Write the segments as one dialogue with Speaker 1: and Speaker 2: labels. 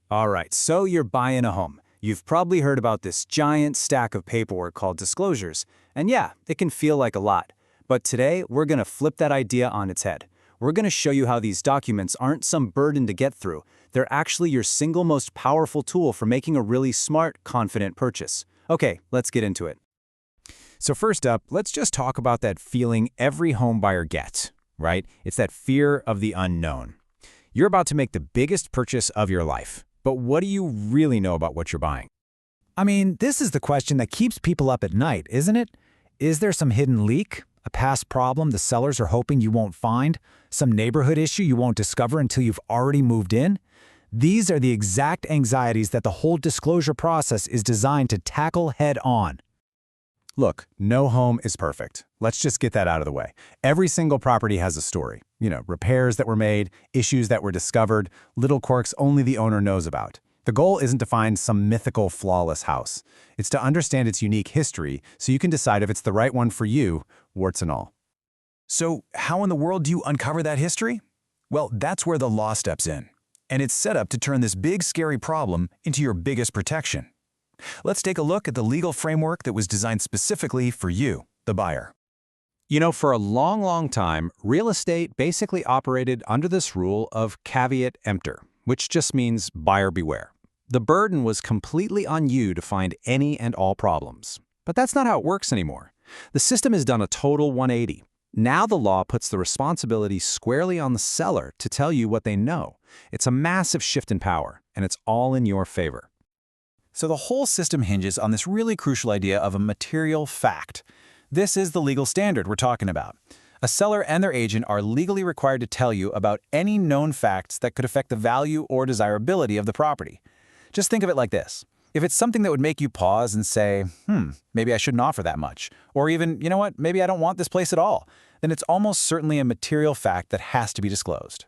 Speaker 1: All right, so you're buying a home. You've probably heard about this giant stack of paperwork called disclosures. And yeah, it can feel like a lot. But today, we're going to flip that idea on its head. We're going to show you how these documents aren't some burden to get through. They're actually your single most powerful tool for making a really smart, confident purchase. Okay, let's get into it.
Speaker 2: So first up, let's just talk about that feeling every home buyer gets, right? It's that fear of the unknown. You're about to make the biggest purchase of your life. But what do you really know about what you're buying?
Speaker 3: I mean, this is the question that keeps people up at night, isn't it? Is there some hidden leak? A past problem the sellers are hoping you won't find? Some neighborhood issue you won't discover until you've already moved in? These are the exact anxieties that the whole disclosure process is designed to tackle head on.
Speaker 2: Look, no home is perfect. Let's just get that out of the way. Every single property has a story. Repairs that were made, issues that were discovered, little quirks only the owner knows about. The goal isn't to find some mythical, flawless house. It's to understand its unique history so you can decide if it's the right one for you, warts and all.
Speaker 4: So how in the world do you uncover that history? Well, that's where the law steps in. And it's set up to turn this big, scary problem into your biggest protection. Let's take a look at the legal framework that was designed specifically for you, the buyer.
Speaker 2: For a long, long time, real estate basically operated under this rule of caveat emptor, which just means buyer beware. The burden was completely on you to find any and all problems. But that's not how it works anymore. The system has done a total 180. Now the law puts the responsibility squarely on the seller to tell you what they know. It's a massive shift in power, and it's all in your favor.
Speaker 4: So the whole system hinges on this really crucial idea of a material fact. This is the legal standard we're talking about. A seller and their agent are legally required to tell you about any known facts that could affect the value or desirability of the property. Just think of it like this. If it's something that would make you pause and say, maybe I shouldn't offer that much, or even, you know what, maybe I don't want this place at all, then it's almost certainly a material fact that has to be disclosed.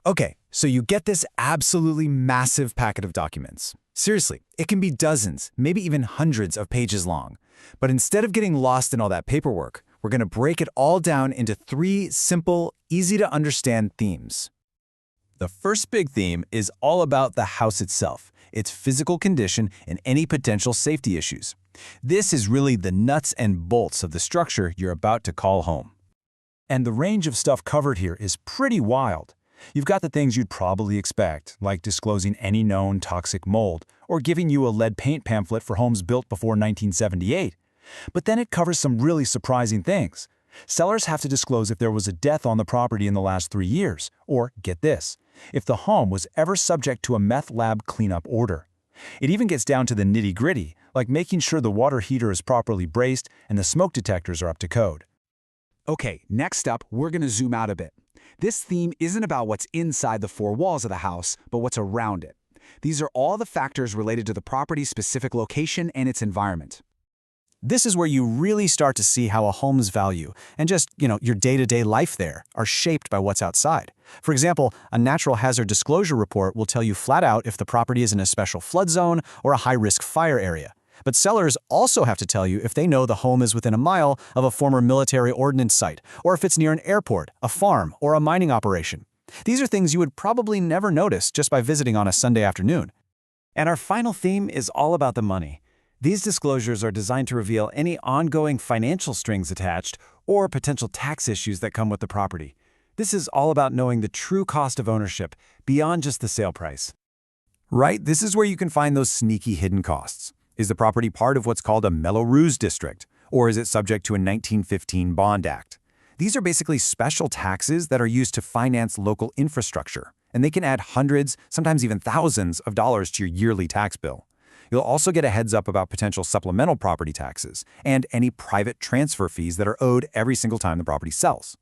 Speaker 3: Okay, so you get this absolutely massive packet of documents. Seriously, it can be dozens, maybe even hundreds of pages long. But instead of getting lost in all that paperwork, we're going to break it all down into 3 simple, easy-to-understand themes.
Speaker 4: The first big theme is all about the house itself, its physical condition, and any potential safety issues. This is really the nuts and bolts of the structure you're about to call home. And the range of stuff covered here is pretty wild. You've got the things you'd probably expect, like disclosing any known toxic mold or giving you a lead paint pamphlet for homes built before 1978. But then it covers some really surprising things. Sellers have to disclose if there was a death on the property in the last 3 years, or, get this, if the home was ever subject to a meth lab cleanup order. It even gets down to the nitty-gritty, like making sure the water heater is properly braced and the smoke detectors are up to code.
Speaker 5: Okay, next up, we're going to zoom out a bit. This theme isn't about what's inside the 4 walls of the house, but what's around it. These are all the factors related to the property's specific location and its environment.
Speaker 4: This is where you really start to see how a home's value and just, your day-to-day life there are shaped by what's outside. For example, a natural hazard disclosure report will tell you flat out if the property is in a special flood zone or a high-risk fire area. But sellers also have to tell you if they know the home is within a mile of a former military ordnance site, or if it's near an airport, a farm, or a mining operation. These are things you would probably never notice just by visiting on a Sunday afternoon.
Speaker 1: And our final theme is all about the money. These disclosures are designed to reveal any ongoing financial strings attached or potential tax issues that come with the property. This is all about knowing the true cost of ownership beyond just the sale price.
Speaker 4: Right? This is where you can find those sneaky hidden costs. Is the property part of what's called a Melrose district, or is it subject to a 1915 Bond Act? These are basically special taxes that are used to finance local infrastructure, and they can add hundreds, sometimes even thousands of dollars to your yearly tax bill. You'll also get a heads up about potential supplemental property taxes and any private transfer fees that are owed every single time the property sells.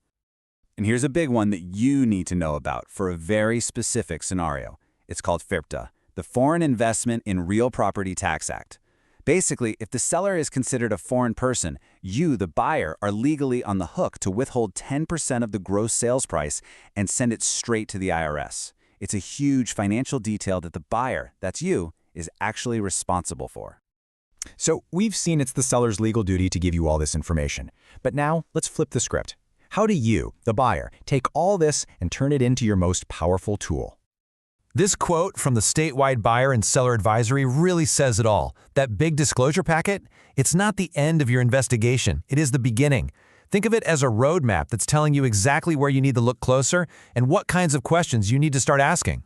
Speaker 2: And here's a big one that you need to know about for a very specific scenario. It's called FIRPTA, the Foreign Investment in Real Property Tax Act. Basically, if the seller is considered a foreign person, you, the buyer, are legally on the hook to withhold 10% of the gross sales price and send it straight to the IRS. It's a huge financial detail that the buyer, that's you, is actually responsible for.
Speaker 4: So we've seen it's the seller's legal duty to give you all this information. But now let's flip the script. How do you, the buyer, take all this and turn it into your most powerful tool?
Speaker 6: This quote from the statewide buyer and seller advisory really says it all. That big disclosure packet, it's not the end of your investigation, it is the beginning. Think of it as a roadmap that's telling you exactly where you need to look closer and what kinds of questions you need to start asking.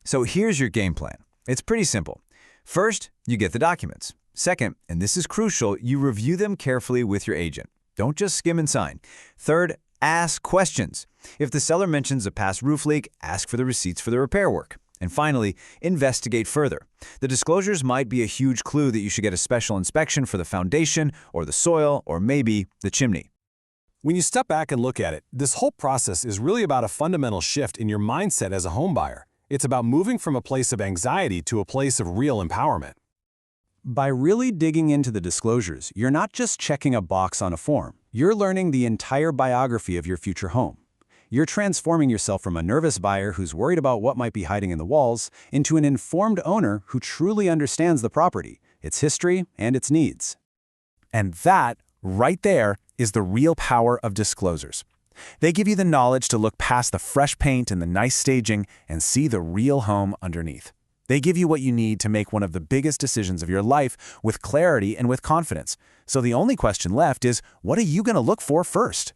Speaker 1: So here's your game plan. It's pretty simple. First, you get the documents. Second, and this is crucial, you review them carefully with your agent. Don't just skim and sign. Third, ask questions. If the seller mentions a past roof leak, ask for the receipts for the repair work. And finally, investigate further. The disclosures might be a huge clue that you should get a special inspection for the foundation, or the soil, or maybe the chimney.
Speaker 7: When you step back and look at it, this whole process is really about a fundamental shift in your mindset as a home buyer. It's about moving from a place of anxiety to a place of real empowerment.
Speaker 1: By really digging into the disclosures, you're not just checking a box on a form. You're learning the entire biography of your future home. You're transforming yourself from a nervous buyer who's worried about what might be hiding in the walls into an informed owner who truly understands the property, its history, and its needs. And that, right there, is the real power of disclosures. They give you the knowledge to look past the fresh paint and the nice staging and see the real home underneath. They give you what you need to make one of the biggest decisions of your life with clarity and with confidence. So the only question left is, what are you going to look for first?